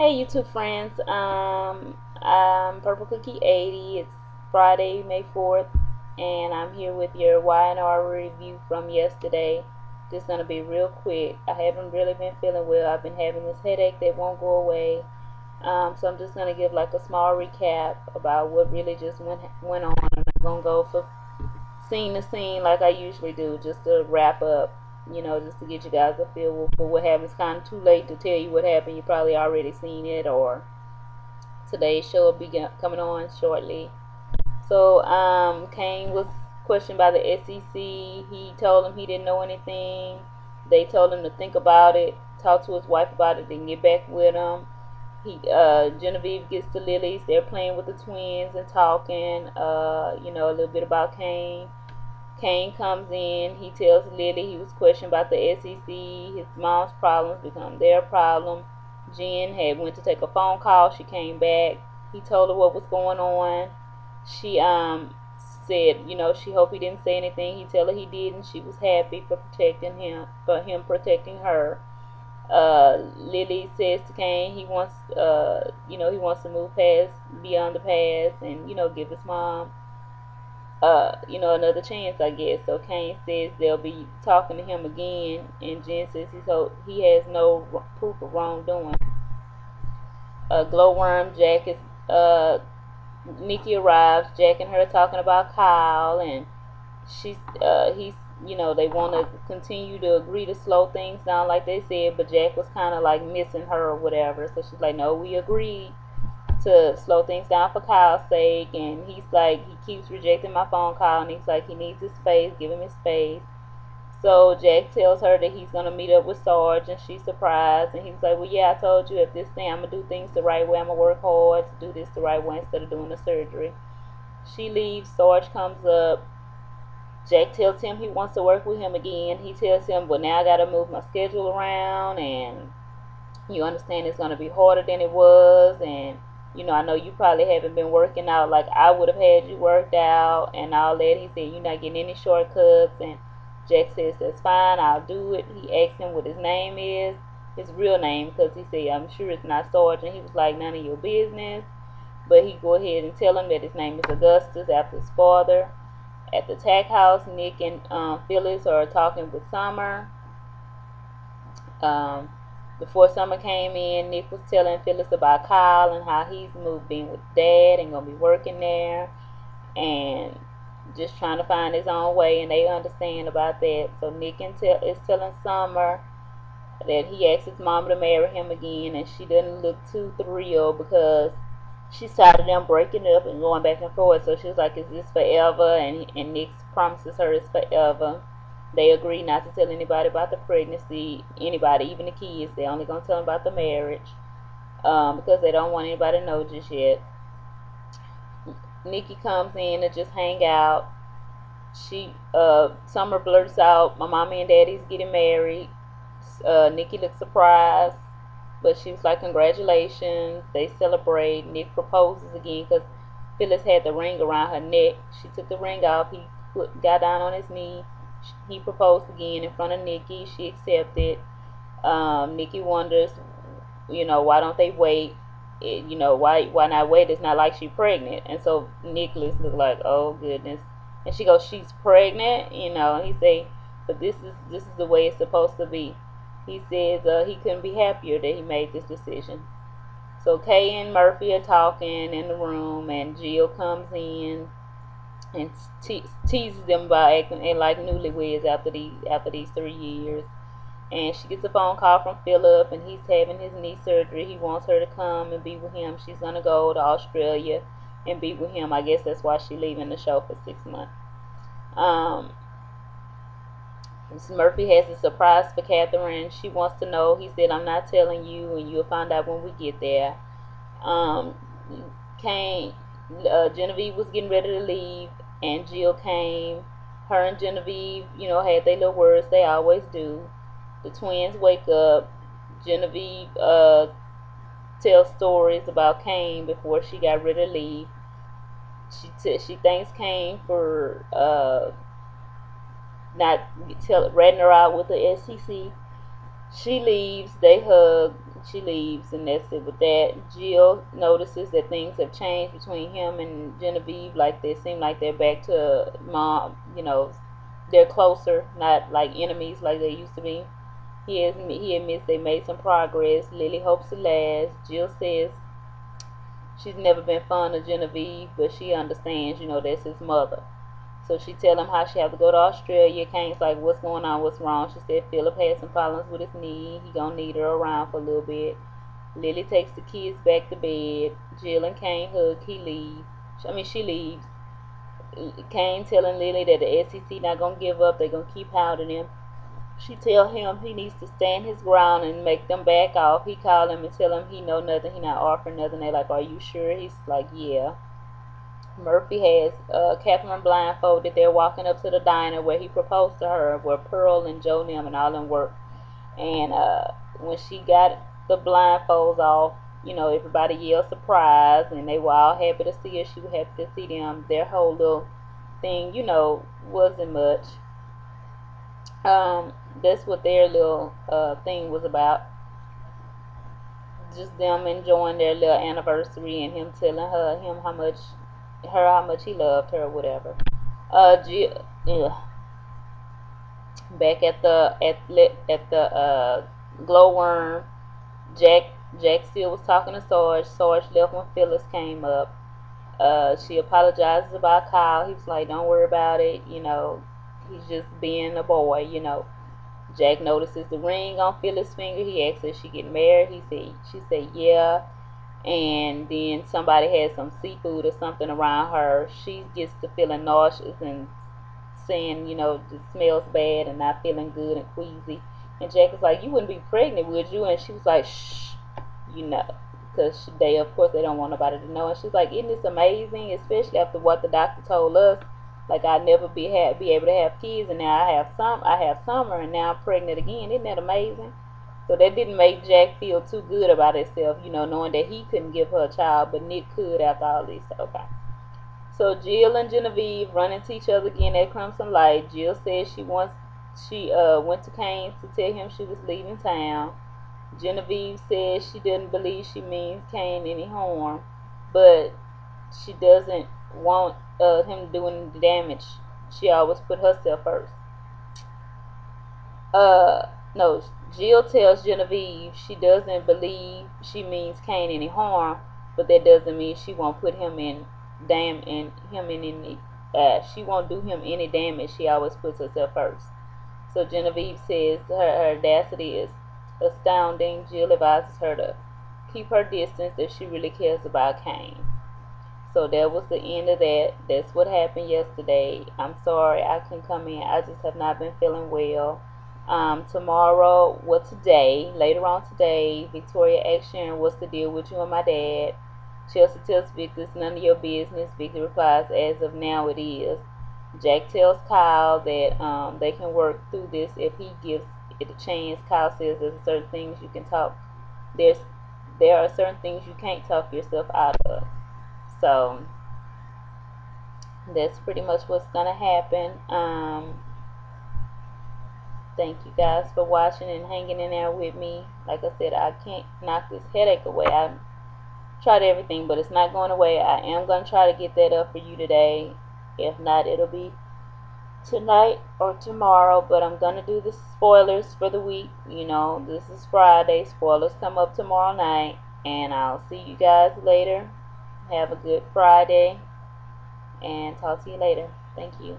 Hey YouTube friends, I'm Purple Cookie 80. It's Friday, May 4th, and I'm here with your Y&R review from yesterday. Just gonna be real quick. I haven't really been feeling well. I've been having this headache that won't go away. So I'm just gonna give like a small recap about what really just went on. I'm not gonna go for scene to scene like I usually do, just to wrap up, just to get you guys a feel for what happened. It's kind of too late to tell you what happened. You probably already seen it, or today's show will be coming on shortly. So, Kane was questioned by the SEC. He told them he didn't know anything. They told him to think about it, talk to his wife about it, then get back with him. Genevieve gets to Lily's. They're playing with the twins and talking, a little bit about Kane. Kane comes in. He tells Lily he was questioned about the SEC. His mom's problems become their problem. Jen had went to take a phone call. She came back. He told her what was going on. She said, she hoped he didn't say anything. He told her he didn't. She was happy for him protecting her. Lily says to Kane he wants, he wants to move past, beyond the past, and give his mom another chance, I guess. So Kane says they'll be talking to him again, and Jen says he has no proof of wrongdoing. Glowworm Jack is Nikki arrives. Jack and her talking about Kyle, and he's they want to continue to agree to slow things down like they said, but Jack was kind of like missing her or whatever. So she's like, no, we agreed to slow things down for Kyle's sake, and he's like, he keeps rejecting my phone call, and he's like, he needs his space, give him his space. So Jack tells her that he's gonna meet up with Sarge, and she's surprised, and he's like, well, yeah, I told you, if this thing, I'm gonna do things the right way, I'm gonna work hard to do this the right way instead of doing the surgery. She leaves. Sarge comes up. Jack tells him he wants to work with him again. He tells him, well, now I gotta move my schedule around, and you understand it's going to be harder than it was, and I know you probably haven't been working out like I would have had you worked out and all that. He said you're not getting any shortcuts, and Jack says that's fine, I'll do it. He asked him what his name is, his real name, because he said I'm sure it's not Sarge, and he was like, none of your business. But he go ahead and tell him that his name is Augustus, after his father. At the tack house, Nick and Phyllis are talking with Summer. Before Summer came in, Nick was telling Phyllis about Kyle and how he's moved in with Dad and gonna be working there, and just trying to find his own way, and they understand about that. So Nick is telling Summer that he asked his mom to marry him again, and she doesn't look too thrilled because she's tired of them breaking up and going back and forth. So she's like, is this forever? And Nick promises her it's forever. They agree not to tell anybody about the pregnancy, anybody, even the kids. They're only going to tell them about the marriage, because they don't want anybody to know just yet. Nikki comes in to just hang out. Summer blurts out, my mommy and daddy's getting married. Nikki looks surprised, but she was like, congratulations. They celebrate. Nick proposes again because Phyllis had the ring around her neck. She took the ring off. He got down on his knee. He proposed again in front of Nikki. She accepted. Nikki wonders, why don't they wait? Why not wait? It's not like she's pregnant. And so Nicholas looked like, oh goodness. And she goes, she's pregnant, and he say, but this is the way it's supposed to be. He says he couldn't be happier that he made this decision. So Kay and Murphy are talking in the room, and Jill comes in and teases them about acting like newlyweds after these 3 years. And she gets a phone call from Philip, and he's having his knee surgery. He wants her to come and be with him. She's gonna go to Australia and be with him. I guess that's why she's leaving the show for 6 months. Murphy has a surprise for Catherine. She wants to know. He said, I'm not telling you, and you'll find out when we get there. Um, Genevieve was getting ready to leave, and Jill came. Her and Genevieve, had their little words. They always do. The twins wake up. Genevieve tells stories about Kane before she got ready to leave. She thanks Kane for not ratting her out with the SEC. She leaves. They hug. She leaves, and that's it with that. Jill notices that things have changed between him and Genevieve. Like they seem like they're back to mom. They're closer, not like enemies like they used to be. He admits they made some progress. Lily hopes it lasts. Jill says she's never been fond of Genevieve, but she understands, that's his mother. So she tell him how she have to go to Australia. Kane's like, what's going on? What's wrong? She said Philip had some problems with his knee. He gonna need her around for a little bit. Lily takes the kids back to bed. Jill and Kane hug. She leaves. Kane telling Lily that the SEC not gonna give up. They gonna keep hounding him. She tell him he needs to stand his ground and make them back off. He call him and tell him he know nothing. He not offering nothing. They like, are you sure? He's like, yeah. Murphy has Catherine blindfolded. They're walking up to the diner where he proposed to her, where Pearl and Joe Nim and all them work. And when she got the blindfolds off, everybody yelled surprise, and they were all happy to see her. She was happy to see them. Their whole little thing, wasn't much. That's what their little thing was about. Just them enjoying their little anniversary and him telling how much he loved her or whatever. Back at the glowworm, Jack Jack still was talking to Sarge. Sarge left when Phyllis came up. She apologizes about Kyle. He was like, don't worry about it. He's just being a boy. Jack notices the ring on Phyllis' finger. He asks if she get married. She said, yeah. And then somebody had some seafood or something around her. She gets to feeling nauseous and saying, it smells bad and not feeling good and queasy. And Jack was like, you wouldn't be pregnant, would you? And she was like, shh, you know. Because of course, they don't want nobody to know. And she's like, isn't this amazing? Especially after what the doctor told us. Like, I'd never be able to have kids, and now I have Summer, and now I'm pregnant again. Isn't that amazing? So that didn't make Jack feel too good about himself, knowing that he couldn't give her a child, but Nick could after all this. Okay. So Jill and Genevieve run into each other again at Crimson Light. Jill says she went to Kane's to tell him she was leaving town. Genevieve says she doesn't believe she means Kane any harm, but she doesn't want him doing the damage. She always put herself first. No, Jill tells Genevieve she doesn't believe she means Kane any harm, but that doesn't mean she won't put him in she won't do him any damage. She always puts herself first. So Genevieve says her audacity is astounding. Jill advises her to keep her distance if she really cares about Kane. So that was the end of that. That's what happened yesterday. I'm sorry I couldn't come in. I just have not been feeling well. Later on today, Victoria asks Sharon what's the deal with you and my dad. Chelsea tells Victor it's none of your business. Victor replies, as of now it is. Jack tells Kyle that they can work through this if he gives it a chance. Kyle says there are certain things you can't talk yourself out of. So that's pretty much what's gonna happen. Thank you guys for watching and hanging in there with me. Like I said, I can't knock this headache away. I tried everything, but it's not going away. I am gonna try to get that up for you today. If not, it'll be tonight or tomorrow. But I'm gonna do the spoilers for the week. This is Friday. Spoilers come up tomorrow night, and I'll see you guys later. Have a good Friday, and talk to you later. Thank you.